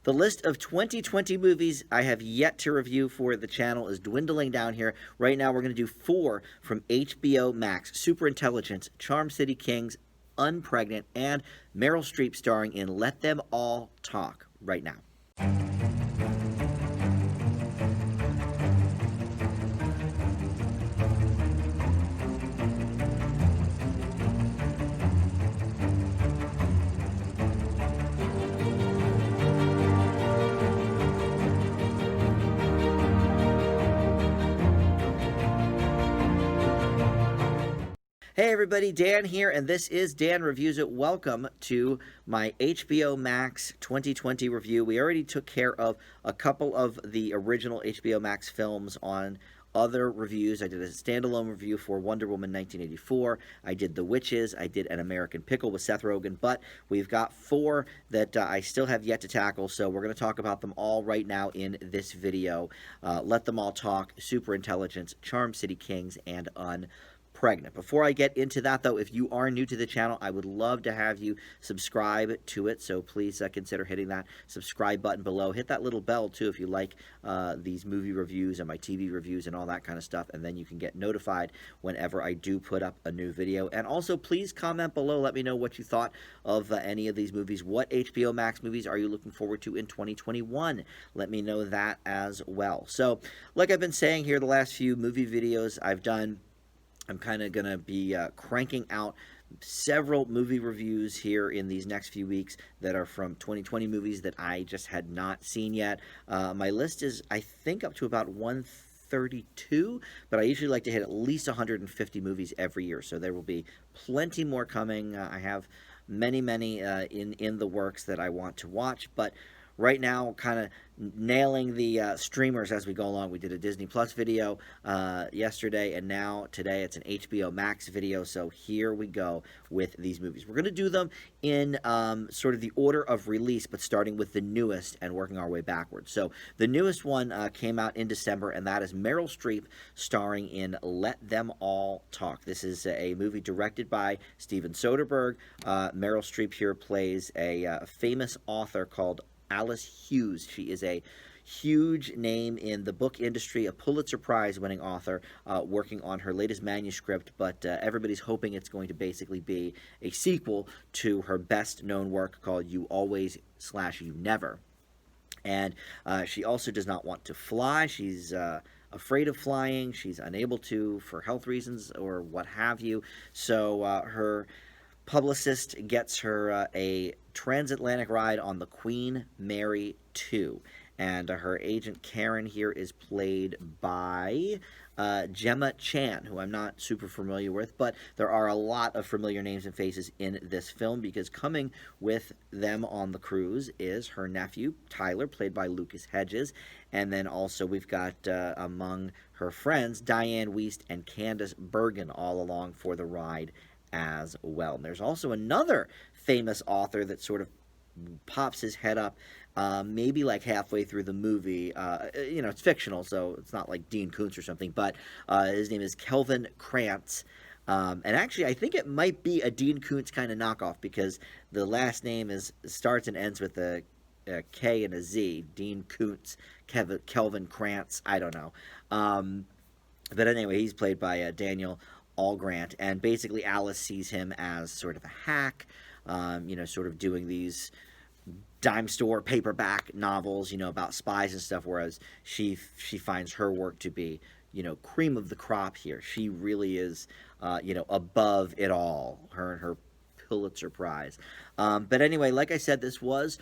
The list of 2020 movies I have yet to review for the channel is dwindling down here. Right now, we're going to do 4 from HBO Max: Superintelligence, Charm City Kings, Unpregnant, and Meryl Streep starring in Let Them All Talk right now. Hey everybody, Dan here, and this is Dan Reviews It. Welcome to my HBO Max 2020 review. We already took care of a couple of the original HBO Max films on other reviews. I did a standalone review for Wonder Woman 1984. I did The Witches. I did An American Pickle with Seth Rogen, but we've got 4 that I still have yet to tackle, so we're going to talk about them all right now in this video. Let Them All Talk, Superintelligence, Charm City Kings, and Unpregnant. Before I get into that, though, if you are new to the channel, I would love to have you subscribe to it, so please consider hitting that subscribe button below. Hit that little bell, too, if you like these movie reviews and my TV reviews and all that kind of stuff, and then you can get notified whenever I do put up a new video. And also, please comment below. Let me know what you thought of any of these movies. What HBO Max movies are you looking forward to in 2021? Let me know that as well. So, like I've been saying here, the last few movie videos I've done, I'm kind of going to be cranking out several movie reviews here in these next few weeks that are from 2020 movies that I just had not seen yet. My list is, I think, up to about 132, but I usually like to hit at least 150 movies every year, so there will be plenty more coming. I have many in the works that I want to watch, but right now, kind of nailing the streamers as we go along. We did a Disney Plus video yesterday, and now today it's an HBO Max video. So here we go with these movies. We're going to do them in sort of the order of release, but starting with the newest and working our way backwards. So the newest one came out in December, and that is Meryl Streep starring in Let Them All Talk. This is a movie directed by Steven Soderbergh. Meryl Streep here plays a famous author called Alice Hughes. She is a huge name in the book industry, a Pulitzer Prize winning author working on her latest manuscript, but everybody's hoping it's going to basically be a sequel to her best known work called You Always / You Never. And she also does not want to fly. She's afraid of flying. She's unable to for health reasons or what have you. So her publicist gets her a transatlantic ride on the Queen Mary 2. And her agent Karen here is played by Gemma Chan, who I'm not super familiar with, but there are a lot of familiar names and faces in this film because coming with them on the cruise is her nephew, Tyler, played by Lucas Hedges, and then also we've got among her friends, Diane Wiest and Candice Bergen all along for the ride as well. And there's also another famous author that sort of pops his head up maybe like halfway through the movie. It's fictional, so it's not like Dean Koontz or something, but his name is Kelvin Krantz. And actually, I think it might be a Dean Koontz kind of knockoff because the last name starts and ends with a K and a Z. Dean Koontz, Kelvin Krantz, I don't know. But anyway, he's played by Daniel Allgrant, and basically Alice sees him as sort of a hack, sort of doing these dime store paperback novels, about spies and stuff, whereas she finds her work to be, cream of the crop here. She really is, above it all, her and her Pulitzer Prize. But anyway, like I said, this was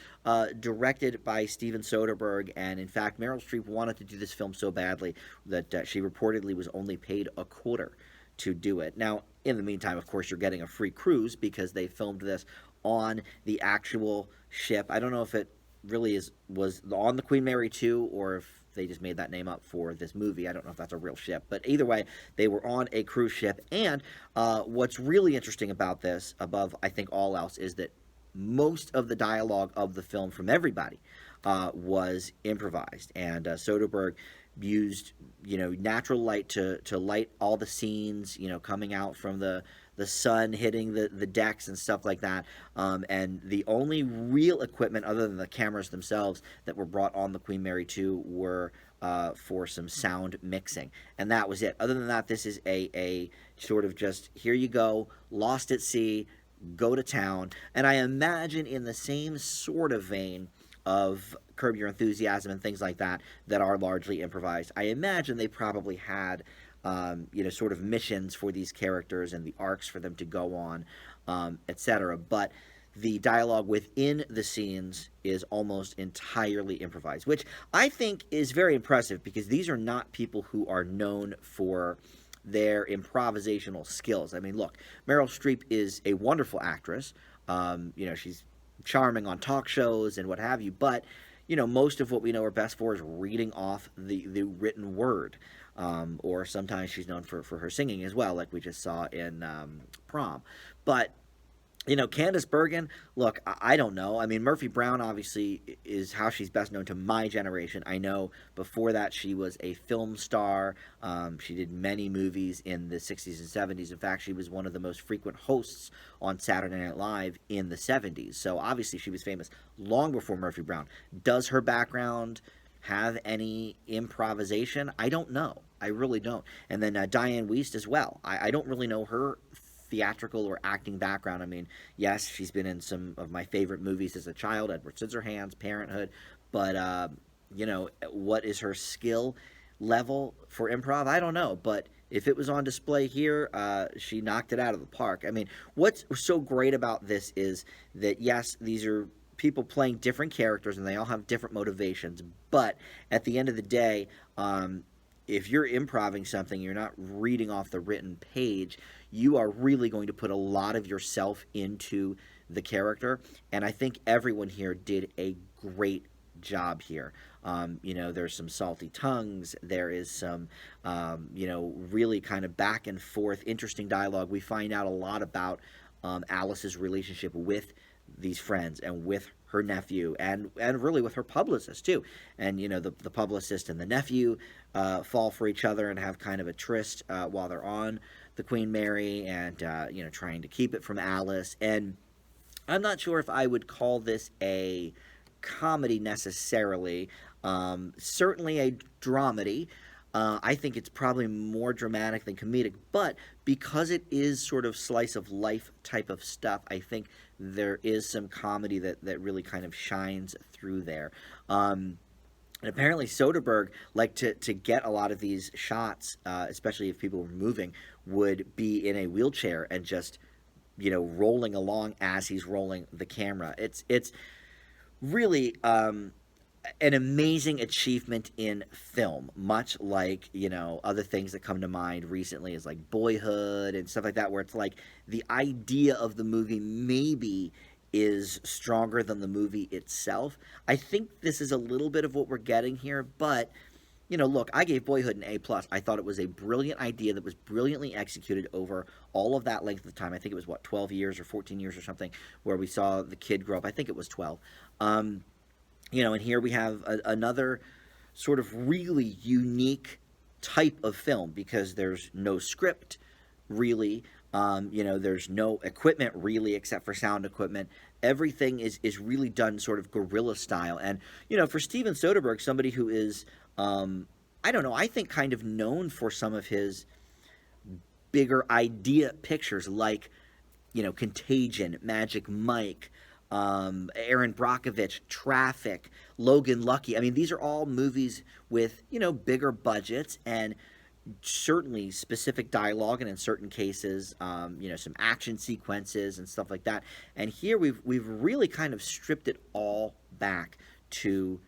directed by Steven Soderbergh, and in fact, Meryl Streep wanted to do this film so badly that she reportedly was only paid a quarter to do it. Now, in the meantime, of course, you're getting a free cruise because they filmed this on the actual ship. I don't know if it really was on the Queen Mary 2 or if they just made that name up for this movie. I don't know if that's a real ship, but either way, they were on a cruise ship. And what's really interesting about this, above I think all else, is that most of the dialogue of the film from everybody was improvised, and Soderbergh used natural light to light all the scenes coming out from the the sun hitting the decks and stuff like that. And the only real equipment other than the cameras themselves that were brought on the Queen Mary 2 were for some sound mixing, and that was it. Other than that, this is a sort of just, here you go, lost at sea, go to town. And I imagine in the same sort of vein of Curb Your Enthusiasm and things like that that are largely improvised, I imagine they probably had sort of missions for these characters and the arcs for them to go on, etc. But the dialogue within the scenes is almost entirely improvised, which I think is very impressive because these are not people who are known for their improvisational skills. I mean, look, Meryl Streep is a wonderful actress. She's charming on talk shows and what have you, but most of what we know her best for is reading off the written word. Or sometimes she's known for her singing as well, like we just saw in Prom. But Candice Bergen, look, I don't know. I mean, Murphy Brown obviously is how she's best known to my generation. I know before that she was a film star. She did many movies in the 60s and 70s. In fact, she was one of the most frequent hosts on Saturday Night Live in the 70s. So obviously she was famous long before Murphy Brown. Does her background have any improvisation? I don't know. I really don't. And then Diane Wiest as well. I don't really know her theatrical or acting background. I mean, yes, she's been in some of my favorite movies as a child, Edward Scissorhands, Parenthood, but what is her skill level for improv? I don't know, but if it was on display here, she knocked it out of the park. I mean, what's so great about this is that, yes, these are people playing different characters and they all have different motivations, but at the end of the day, if you're improvising something, you're not reading off the written page, you are really going to put a lot of yourself into the character. And I think everyone here did a great job here. There's some salty tongues. There is some, really kind of back and forth, interesting dialogue. We find out a lot about Alice's relationship with these friends and with her nephew and really with her publicist too. And the publicist and the nephew fall for each other and have kind of a tryst while they're on the Queen Mary and trying to keep it from Alice. And I'm not sure if I would call this a comedy necessarily. Certainly a dramedy. I think it's probably more dramatic than comedic, but because it is sort of slice of life type of stuff, I think there is some comedy that really kind of shines through there. And apparently Soderbergh liked to get a lot of these shots, especially if people were moving, would be in a wheelchair and just, rolling along as he's rolling the camera. It's really an amazing achievement in film, much like, other things that come to mind recently is like Boyhood and stuff like that, where it's like the idea of the movie maybe is stronger than the movie itself. I think this is a little bit of what we're getting here, but look, I gave Boyhood an A+. I thought it was a brilliant idea that was brilliantly executed over all of that length of time. I think it was, 12 years or 14 years or something, where we saw the kid grow up. I think it was 12. And here we have another sort of really unique type of film because there's no script, really. There's no equipment, really, except for sound equipment. Everything is really done sort of guerrilla style. And, for Steven Soderbergh, somebody who is, I don't know, I think kind of known for some of his bigger idea pictures like, Contagion, Magic Mike, Aaron Brockovich, Traffic, Logan Lucky. I mean, these are all movies with, bigger budgets and certainly specific dialogue, and in certain cases, some action sequences and stuff like that. And here we've really kind of stripped it all back to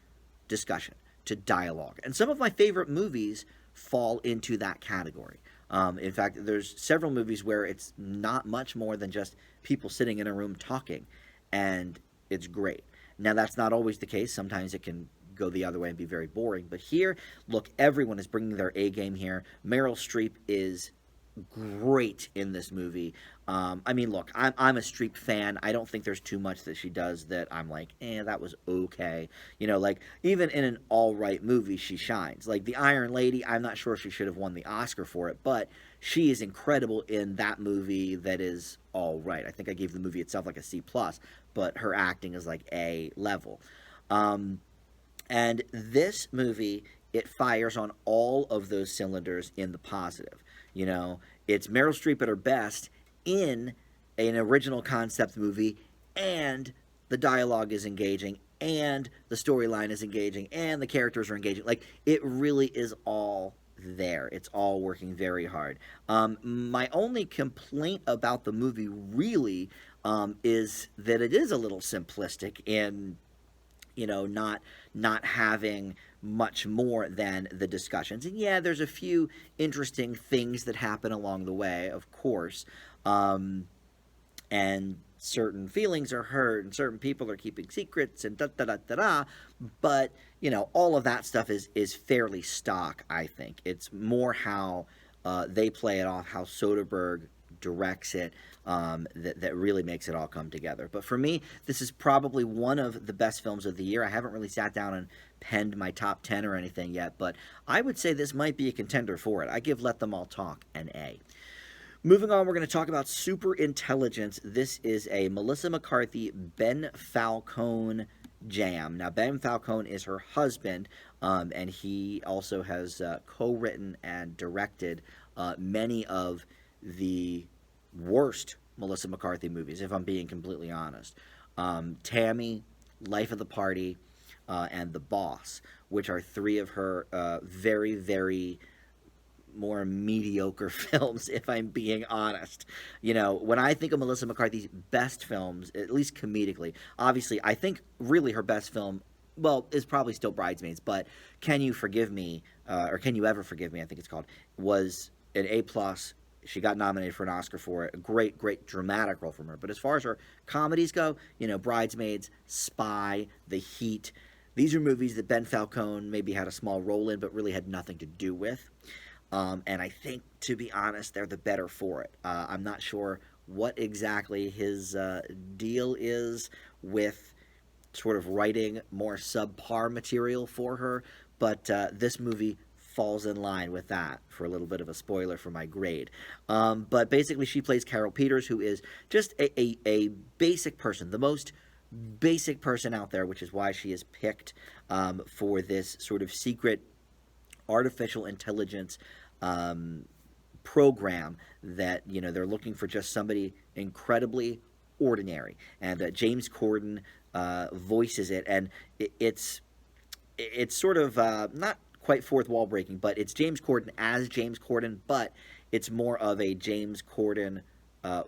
discussion, to dialogue. And some of my favorite movies fall into that category. In fact, there's several movies where it's not much more than just people sitting in a room talking, and it's great. Now, that's not always the case. Sometimes it can go the other way and be very boring. But here, look, everyone is bringing their A game here. Meryl Streep is great in this movie. I mean, look, I'm a Streep fan. I don't think there's too much that she does that I'm like, that was okay. Like even in an all right movie, she shines. Like The Iron Lady, I'm not sure if she should have won the Oscar for it, but she is incredible in that movie. That is all right. I think I gave the movie itself like a C plus, but her acting is like A level. Um, and this movie, it fires on all of those cylinders in the positive. You know, it's Meryl Streep at her best in an original concept movie, and the dialogue is engaging, and the storyline is engaging, and the characters are engaging. Like, it really is all there. It's all working very hard. My only complaint about the movie really is that it is a little simplistic in not having much more than the discussions. And yeah, there's a few interesting things that happen along the way, of course. Um, and certain feelings are hurt and certain people are keeping secrets and da da da da da. But, all of that stuff is fairly stock, I think. It's more how they play it off, how Soderbergh directs it, that really makes it all come together. But for me, this is probably one of the best films of the year. I haven't really sat down and penned my top 10 or anything yet, but I would say this might be a contender for it. I give Let Them All Talk an A. Moving on, we're going to talk about Super Intelligence. This is a Melissa McCarthy, Ben Falcone jam. Now, Ben Falcone is her husband, and he also has co-written and directed many of the worst Melissa McCarthy movies, if I'm being completely honest. Tammy, Life of the Party, and The Boss, which are three of her very, very more mediocre films, if I'm being honest. When I think of Melissa McCarthy's best films, at least comedically, obviously, I think really her best film, well, is probably still Bridesmaids, but Can You Forgive Me, or Can You Ever Forgive Me, I think it's called, was an A+. She got nominated for an Oscar for it. A great, great dramatic role from her. But as far as her comedies go, Bridesmaids, Spy, The Heat, these are movies that Ben Falcone maybe had a small role in, but really had nothing to do with. And I think, to be honest, they're the better for it. I'm not sure what exactly his deal is with sort of writing more subpar material for her, but this movie falls in line with that, for a little bit of a spoiler for my grade. But basically, she plays Carol Peters, who is just a basic person, the most basic person out there, which is why she is picked for this sort of secret artificial intelligence program that they're looking for just somebody incredibly ordinary, and James Corden voices it, and it's sort of not quite fourth wall breaking, but it's James Corden as James Corden, but it's more of a James Corden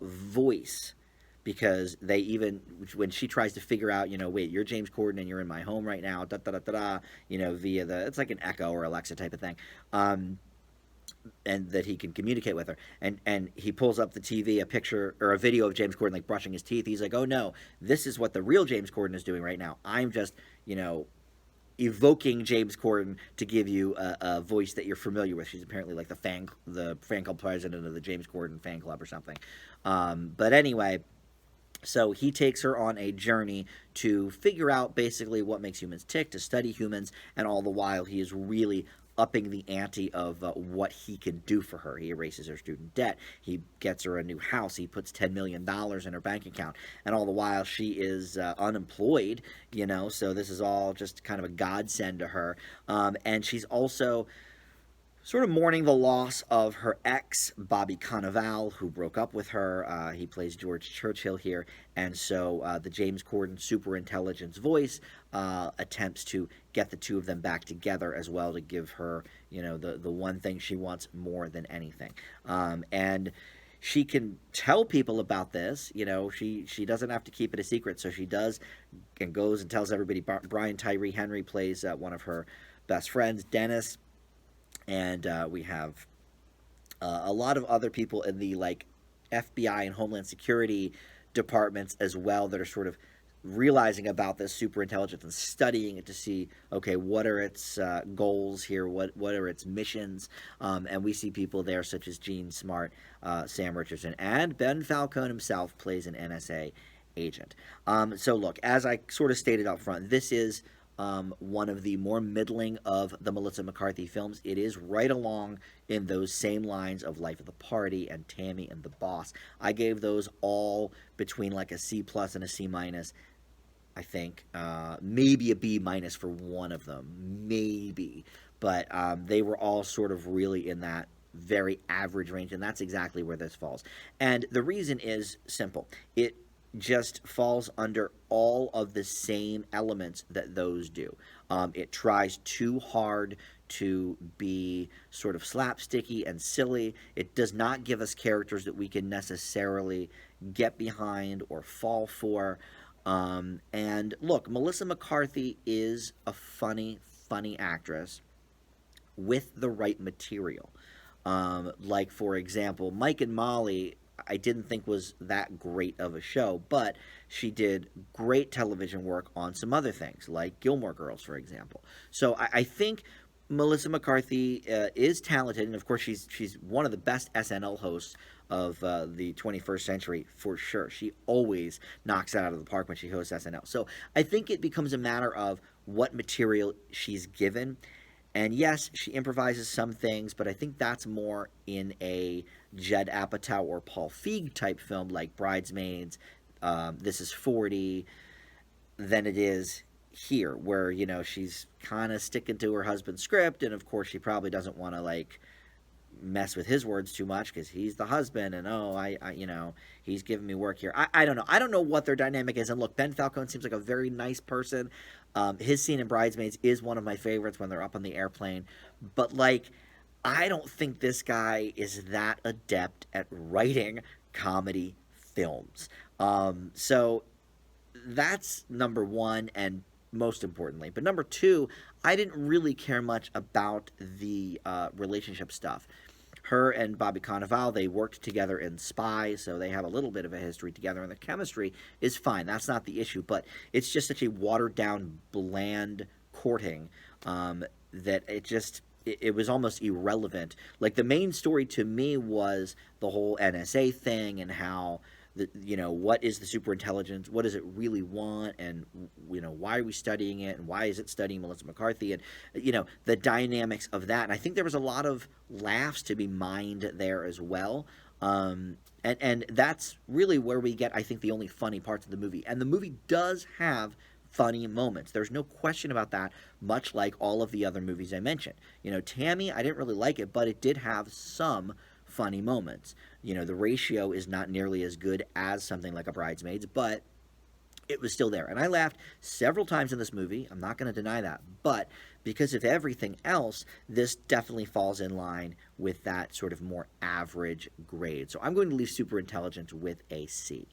voice, because they even, when she tries to figure out, wait, you're James Corden and you're in my home right now, da da da da da, via it's like an Echo or Alexa type of thing, and that he can communicate with her, and he pulls up the TV, a picture or a video of James Corden like brushing his teeth. He's like, oh no, this is what the real James Corden is doing right now. I'm just, evoking James Corden to give you a voice that you're familiar with. She's apparently like the fan club president of the James Corden fan club or something. But anyway, so he takes her on a journey to figure out basically what makes humans tick, to study humans, and all the while he is really upping the ante of what he can do for her. He erases her student debt. He gets her a new house. He puts $10 million in her bank account. And all the while she is unemployed, so this is all just kind of a godsend to her. And she's also sort of mourning the loss of her ex, Bobby Cannavale, who broke up with her. He plays George Churchill here. And so the James Corden superintelligence voice attempts to get the two of them back together as well, to give her, the one thing she wants more than anything. And she can tell people about this. She doesn't have to keep it a secret. So she does, and goes and tells everybody. Brian Tyree Henry plays one of her best friends, Dennis. And we have a lot of other people in the FBI and Homeland Security departments as well that are sort of realizing about this super intelligence and studying it to see, okay, what are its goals here, what are its missions, and we see people there such as Gene Smart, Sam Richardson, and Ben Falcone himself plays an NSA agent. So look, as I sort of stated up front, this is one of the more middling of the Melissa McCarthy films. It is right along in those same lines of Life of the Party and Tammy and the Boss. I gave those all between like a C plus and a C minus. I think maybe a B minus for one of them, maybe, but they were all sort of really in that very average range, and that's exactly where this falls. And the reason is simple: it just falls under all of the same elements that those do. It tries too hard to be sort of slapsticky and silly. It does not give us characters that we can necessarily get behind or fall for. And look, Melissa McCarthy is a funny actress with the right material. Like, for example, Mike and Molly, I didn't think was that great of a show, but she did great television work on some other things, like Gilmore Girls, for example. So I think Melissa McCarthy is talented, and of course she's one of the best SNL hosts of the 21st century for sure. She always knocks it out of the park when she hosts SNL. So I think it becomes a matter of what material she's given. And yes, she improvises some things, but I think that's more in a Judd Apatow or Paul Feig type film like Bridesmaids, This Is 40, than it is here, where, you know, she's kind of sticking to her husband's script, and of course she probably doesn't want to, like, mess with his words too much because he's the husband, and I you know, he's giving me work here. I don't know. I don't know what their dynamic is. And look, Ben Falcone seems like a very nice person. His scene in Bridesmaids is one of my favorites when they're up on the airplane. But like, I don't think this guy is that adept at writing comedy films. So that's number one, and most importantly. But number two, I didn't really care much about the relationship stuff. Her and Bobby Cannavale, they worked together in Spy, so they have a little bit of a history together, and the chemistry is fine. That's not the issue, but it's just such a watered-down, bland courting that it was almost irrelevant. Like, the main story to me was the whole NSA thing and how what is the superintelligence? What does it really want? And, why are we studying it? And why is it studying Melissa McCarthy? And, the dynamics of that. And I think there was a lot of laughs to be mined there as well. And that's really where we get, I think, the only funny parts of the movie. And the movie does have funny moments. There's no question about that, much like all of the other movies I mentioned. Tammy, I didn't really like it, but it did have some funny moments. The ratio is not nearly as good as something like a Bridesmaids, but it was still there. And I laughed several times in this movie. I'm not going to deny that. But because of everything else, this definitely falls in line with that sort of more average grade. So I'm going to leave Superintelligence with a C.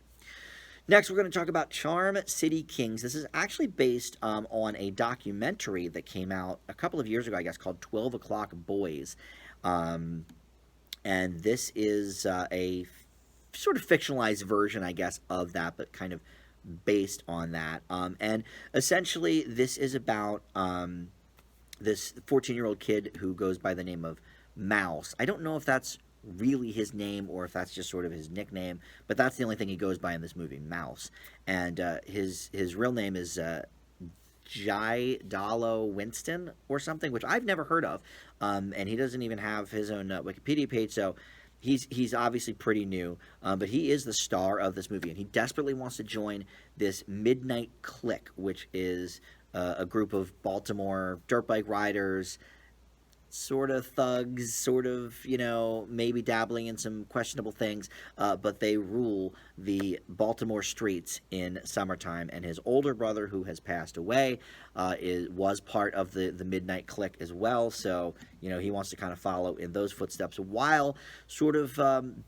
Next, we're going to talk about Charm City Kings. This is actually based on a documentary that came out a couple of years ago, I guess, called 12 O'Clock Boys. And this is a sort of fictionalized version, I guess, of that, but kind of based on that. And essentially, this is about this 14-year-old kid who goes by the name of Mouse. I don't know if that's really his name or if that's just sort of his nickname, but that's the only thing he goes by in this movie, Mouse. And his real name is Jai Dalo Winston or something, which I've never heard of, and he doesn't even have his own Wikipedia page, so he's obviously pretty new, but he is the star of this movie, and he desperately wants to join this Midnight Clique, which is a group of Baltimore dirt bike riders, sort of thugs, sort of, maybe dabbling in some questionable things, but they rule the Baltimore streets in summertime. And his older brother, who has passed away, was part of the Midnight Clique as well. So, he wants to kind of follow in those footsteps while sort of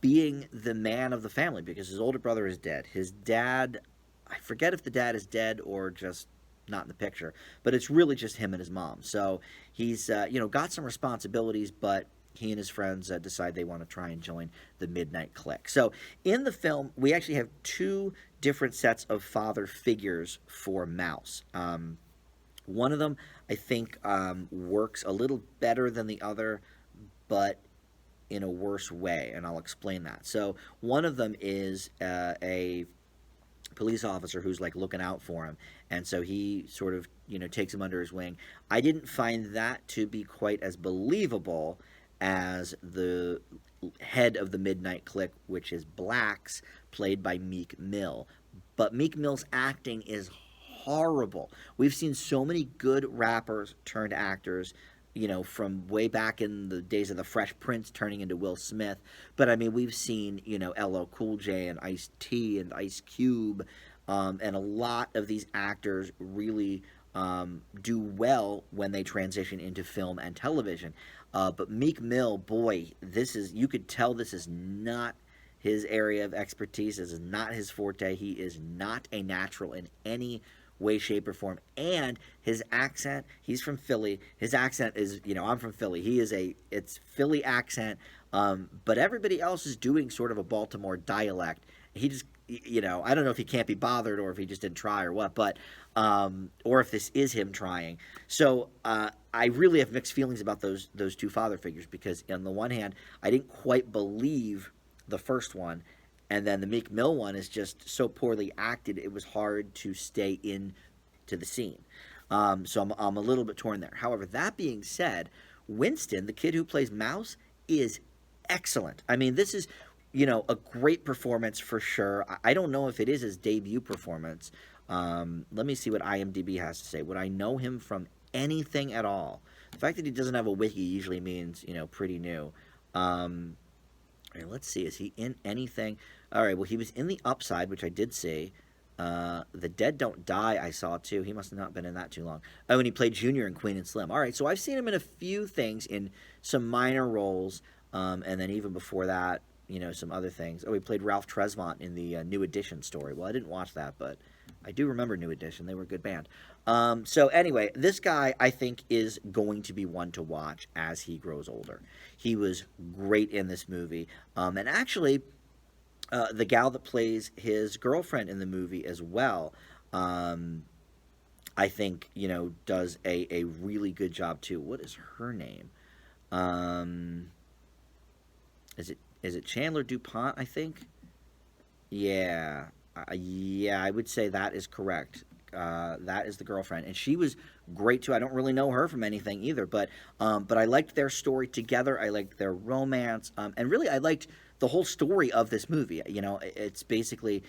being the man of the family, because his older brother is dead. His dad, I forget if the dad is dead or just not in the picture, but it's really just him and his mom. So he's got some responsibilities, but he and his friends decide they want to try and join the Midnight Click. So in the film, we actually have two different sets of father figures for Mouse. One of them, I think, works a little better than the other, but in a worse way, and I'll explain that. So one of them is a police officer who's like looking out for him, and so he sort of takes him under his wing. I didn't find that to be quite as believable as the head of the Midnight Click, which is Blacks, played by Meek Mill. But Meek Mill's acting is horrible. We've seen so many good rappers turned actors, from way back in the days of the Fresh Prince turning into Will Smith. But I mean, we've seen, LL Cool J and Ice-T and Ice Cube, and a lot of these actors really do well when they transition into film and television. But Meek Mill, boy, you could tell this is not his area of expertise. This is not his forte. He is not a natural in any way, shape, or form. And his accent, he's from Philly. His accent is, I'm from Philly. It's Philly accent, but everybody else is doing sort of a Baltimore dialect. He just, I don't know if he can't be bothered or if he just didn't try or what, but, or if this is him trying. So, I really have mixed feelings about those two father figures, because on the one hand, I didn't quite believe the first one, and then the Meek Mill one is just so poorly acted, it was hard to stay in to the scene. So I'm a little bit torn there. However, that being said, Winston, the kid who plays Mouse, is excellent. I mean, this is, a great performance for sure. I don't know if it is his debut performance. Let me see what IMDb has to say. Would I know him from anything at all? The fact that he doesn't have a wiki usually means, pretty new. Let's see. Is he in anything? All right. Well, he was in The Upside, which I did see. The Dead Don't Die, I saw too. He must have not been in that too long. Oh, and he played Junior in Queen and Slim. All right. So I've seen him in a few things, in some minor roles, and then even before that, some other things. Oh, he played Ralph Tresvant in the New Edition story. Well, I didn't watch that, but I do remember New Edition. They were a good band. So anyway, this guy, I think, is going to be one to watch as he grows older. He was great in this movie. And actually, the gal that plays his girlfriend in the movie as well, I think, does a really good job too. What is her name? Is it Chandler DuPont, I think? Yeah. Yeah, I would say that is correct. That is the girlfriend, and she was great too. I don't really know her from anything either, but I liked their story together. I liked their romance, and really I liked the whole story of this movie. It's basically,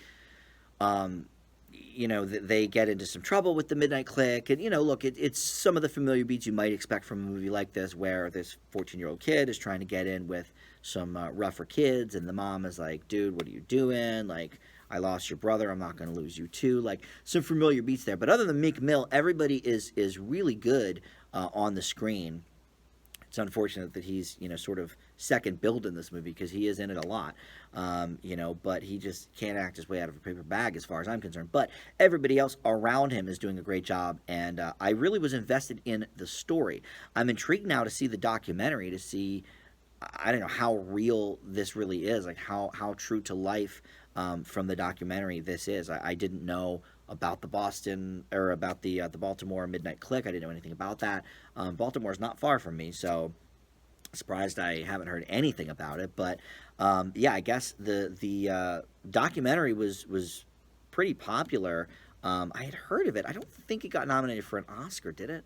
they get into some trouble with the Midnight Click, and look, it's some of the familiar beats you might expect from a movie like this, where this 14-year-old kid is trying to get in with some rougher kids, and the mom is like, "Dude, what are you doing? Like, I lost your brother. I'm not going to lose you too." Like, some familiar beats there. But other than Meek Mill, everybody is really good on the screen. It's unfortunate that he's, sort of second billed in this movie, because he is in it a lot, but he just can't act his way out of a paper bag as far as I'm concerned. But everybody else around him is doing a great job, and I really was invested in the story. I'm intrigued now to see the documentary, to see, I don't know, how real this really is, like how true to life from the documentary this is. I didn't know about the Baltimore Midnight Click. I didn't know anything about that. Baltimore's not far from me, so surprised I haven't heard anything about it. But yeah, I guess the documentary was pretty popular. I had heard of it. I don't think it got nominated for an Oscar, did it?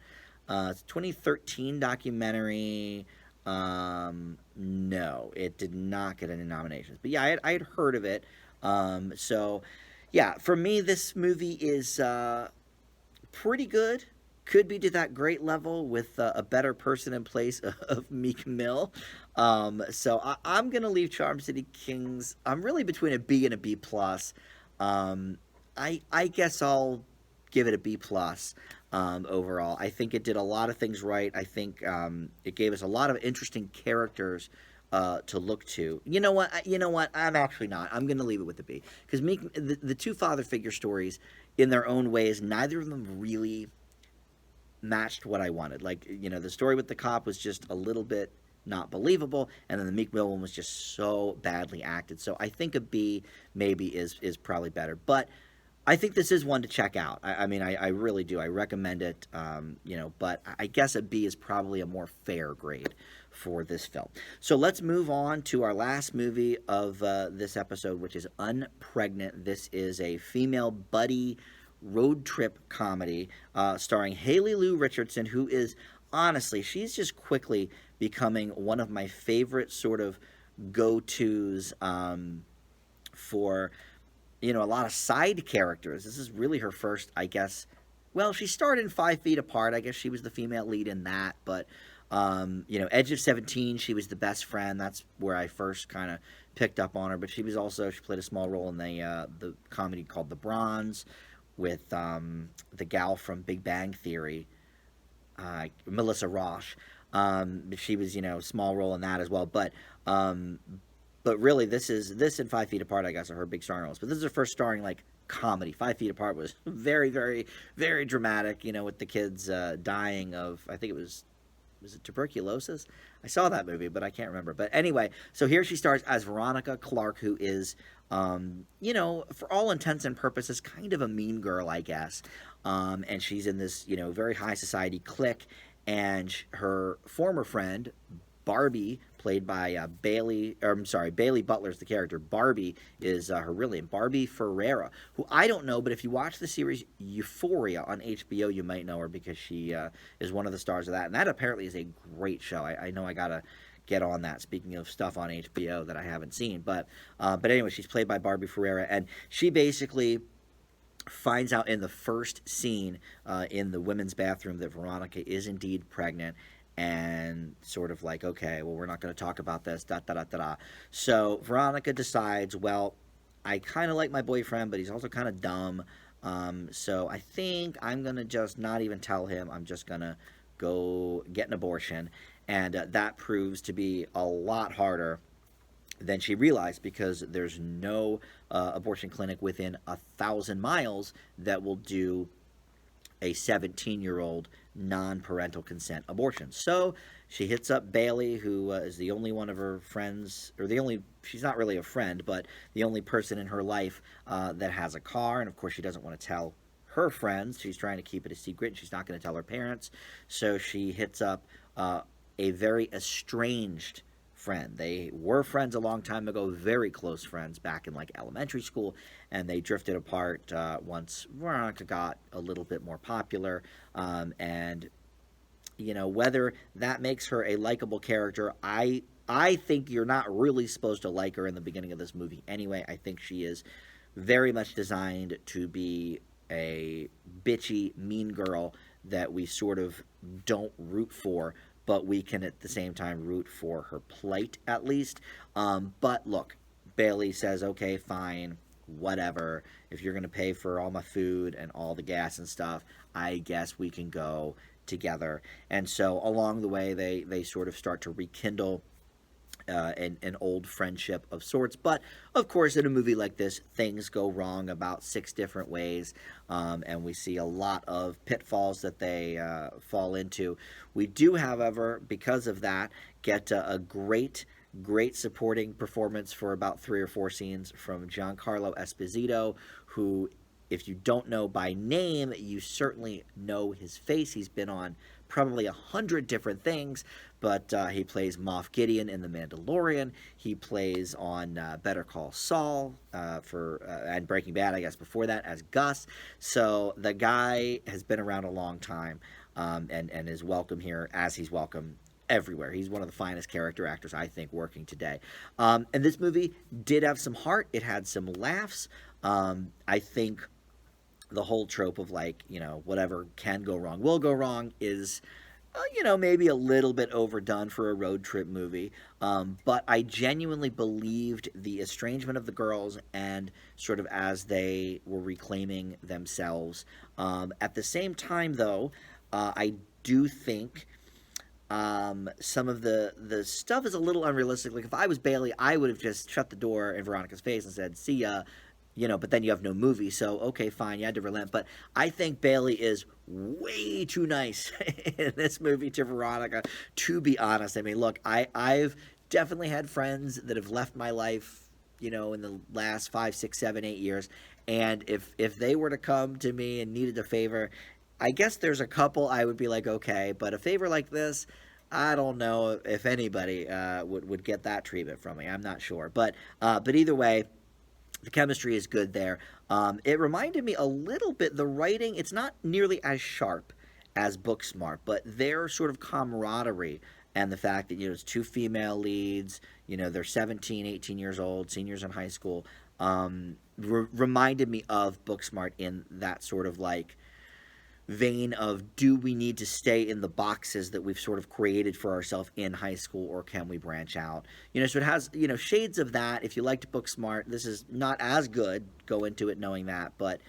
It's a 2013 documentary. No, it did not get any nominations. But yeah, I had heard of it. So yeah, for me, this movie is pretty good. Could be to that great level with a better person in place of Meek Mill. So I'm going to leave Charm City Kings. I'm really between a B and a B plus. I guess I'll give it a B plus overall. I think it did a lot of things right. I think it gave us a lot of interesting characters to look to. You know what? I'm actually not. I'm going to leave it with a B, because the two father figure stories, in their own ways, neither of them really matched what I wanted. Like, the story with the cop was just a little bit not believable, and then the Meek Mill one was just so badly acted. So I think a B maybe is probably better, but I think this is one to check out. I mean, I really do. I recommend it. But I guess a B is probably a more fair grade for this film. So let's move on to our last movie of this episode, which is Unpregnant. This is a female buddy road trip comedy starring Haley Lou Richardson, who is honestly, she's just quickly becoming one of my favorite sort of go-tos for a lot of side characters. This is really her first, I guess. Well, she starred in 5 Feet Apart. I guess she was the female lead in that. But, Edge of 17, she was the best friend. That's where I first kind of picked up on her. But she played a small role in the comedy called The Bronze with the gal from Big Bang Theory, Melissa Roche. She was, small role in that as well. But really, this and 5 Feet Apart, I guess, are her big starring roles. But this is her first starring, like, comedy. 5 Feet Apart was very, very, very dramatic, with the kids dying of, I think was it tuberculosis? I saw that movie, but I can't remember. But anyway, so here she stars as Veronica Clark, who is, for all intents and purposes, kind of a mean girl, I guess. And she's in this, very high society clique. And her former friend, Barbie, played by Bailey Butler's the character. Barbie is her real name, Barbie Ferreira, who I don't know, but if you watch the series Euphoria on HBO, you might know her because she is one of the stars of that. And that apparently is a great show. I know I got to get on that, speaking of stuff on HBO that I haven't seen. But anyway, she's played by Barbie Ferreira, and she basically finds out in the first scene in the women's bathroom that Veronica is indeed pregnant, and sort of like, okay, well, we're not going to talk about this, da da da da da. So Veronica decides, well, I kind of like my boyfriend, but he's also kind of dumb. So I think I'm going to just not even tell him. I'm just going to go get an abortion. And that proves to be a lot harder than she realized, because there's no abortion clinic within 1,000 miles that will do a 17-year-old non-parental consent abortion. So she hits up Bailey, who is the only one of her friends, or she's not really a friend, but the only person in her life that has a car. And of course, she doesn't want to tell her friends. She's trying to keep it a secret, and she's not going to tell her parents. So she hits up a very estranged friend. They were friends a long time ago, very close friends back in like elementary school, and they drifted apart once Veronica got a little bit more popular. And whether that makes her a likable character, I think you're not really supposed to like her in the beginning of this movie anyway. I think she is very much designed to be a bitchy, mean girl that we sort of don't root for, but we can at the same time root for her plight, at least. But look, Bailey says, okay, fine, whatever. If you're going to pay for all my food and all the gas and stuff, I guess we can go together. And so along the way, they sort of start to rekindle an old friendship of sorts. But of course, in a movie like this, things go wrong about 6 different ways, and we see a lot of pitfalls that they fall into. We do, however, because of that, get a great supporting performance for about 3 or 4 scenes from Giancarlo Esposito, who, if you don't know by name, you certainly know his face. He's been on probably 100 different things, but he plays Moff Gideon in The Mandalorian. He plays on Better Call Saul and Breaking Bad, I guess, before that, as Gus. So the guy has been around a long time, and is welcome here as he's welcome everywhere. He's one of the finest character actors, I think, working today. And this movie did have some heart. It had some laughs. I think the whole trope of, like, whatever can go wrong will go wrong is, maybe a little bit overdone for a road trip movie. But I genuinely believed the estrangement of the girls, and sort of as they were reclaiming themselves. At the same time, though, I do think some of the stuff is a little unrealistic. Like, if I was Bailey, I would have just shut the door in Veronica's face and said, see ya. but then you have no movie, so okay, fine, you had to relent. But I think Bailey is way too nice in this movie to Veronica, to be honest. I mean, look, I've definitely had friends that have left my life, in the last 5, 6, 7, 8 years. And if they were to come to me and needed a favor, I guess there's a couple I would be like, okay, but a favor like this, I don't know if anybody would get that treatment from me. I'm not sure, but either way, the chemistry is good there. It reminded me a little bit. The writing, it's not nearly as sharp as Booksmart, but their sort of camaraderie and the fact that it's two female leads. They're 17, 18 years old, seniors in high school. Reminded me of Booksmart in that sort of like vein of, do we need to stay in the boxes that we've sort of created for ourselves in high school, or can we branch out? So it has, shades of that. If you liked Booksmart, this is not as good. Go into it knowing that, but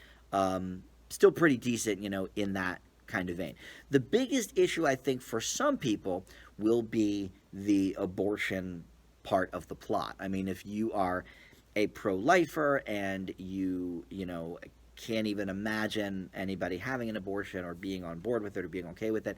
still pretty decent, in that kind of vein. The biggest issue, I think, for some people will be the abortion part of the plot. I mean, if you are a pro-lifer and you can't even imagine anybody having an abortion or being on board with it or being okay with it,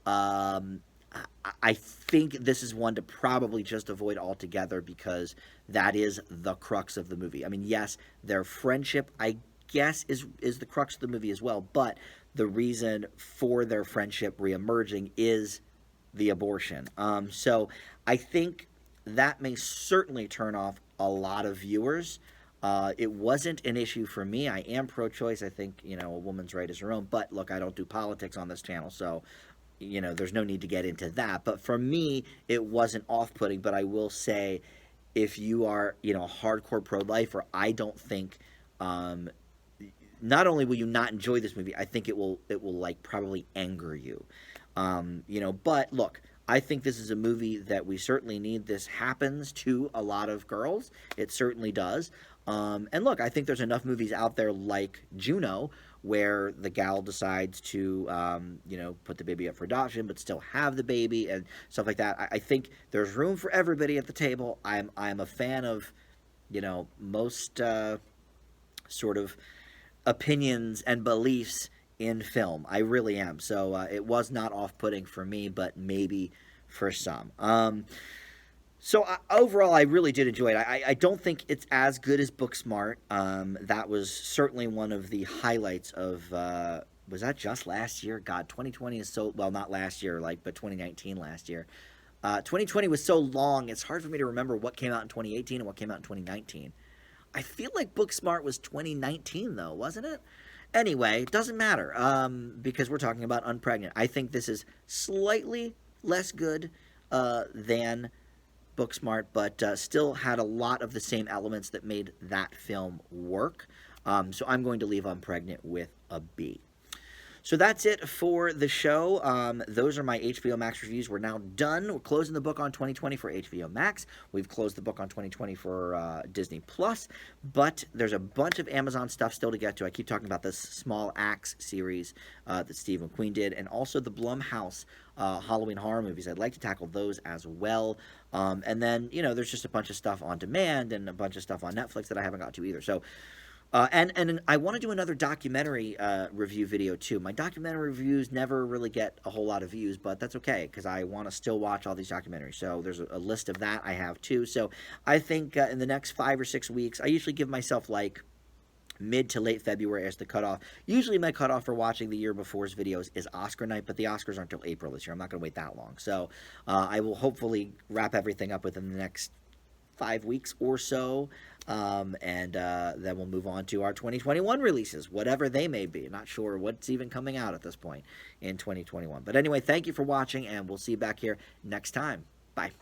I think this is one to probably just avoid altogether, because that is the crux of the movie. I mean, yes, their friendship, I guess, is the crux of the movie as well, but the reason for their friendship reemerging is the abortion. So I think that may certainly turn off a lot of viewers. It wasn't an issue for me. I am pro-choice. I think, a woman's right is her own. But look, I don't do politics on this channel, so, there's no need to get into that. But for me, it wasn't off-putting. But I will say, if you are, hardcore pro-lifer, I don't think, not only will you not enjoy this movie, I think it will like probably anger you. But look, I think this is a movie that we certainly need. This happens to a lot of girls. It certainly does. And look, I think there's enough movies out there like Juno, where the gal decides to, put the baby up for adoption, but still have the baby and stuff like that. I think there's room for everybody at the table. I'm a fan of, most sort of opinions and beliefs in film. I really am. So it was not off-putting for me, but maybe for some. So overall, I really did enjoy it. I don't think it's as good as Booksmart. That was certainly one of the highlights of, was that just last year? God, 2020 is so, well, not last year, but 2019 last year. 2020 was so long, it's hard for me to remember what came out in 2018 and what came out in 2019. I feel like Booksmart was 2019, though, wasn't it? Anyway, it doesn't matter, because we're talking about Unpregnant. I think this is slightly less good than Booksmart, but still had a lot of the same elements that made that film work. So I'm going to leave Unpregnant with a B. So that's it for the show. Those are my HBO Max reviews. We're now done. We're closing the book on 2020 for HBO Max. We've closed the book on 2020 for Disney Plus, but there's a bunch of Amazon stuff still to get to. I keep talking about this Small Axe series that Steve McQueen did, and also the Blumhouse Halloween horror movies. I'd like to tackle those as well. And then, there's just a bunch of stuff on demand and a bunch of stuff on Netflix that I haven't got to either. So, and I want to do another documentary review video too. My documentary reviews never really get a whole lot of views, but that's okay, because I want to still watch all these documentaries. So there's a list of that I have too. So I think in the next 5 or 6 weeks, I usually give myself like mid to late February as the cutoff. Usually my cutoff for watching the year before's videos is Oscar night, but the Oscars aren't until April this year. I'm not going to wait that long. So I will hopefully wrap everything up within the next 5 weeks or so, and then we'll move on to our 2021 releases, whatever they may be. Not sure what's even coming out at this point in 2021. But anyway, thank you for watching, and we'll see you back here next time. Bye.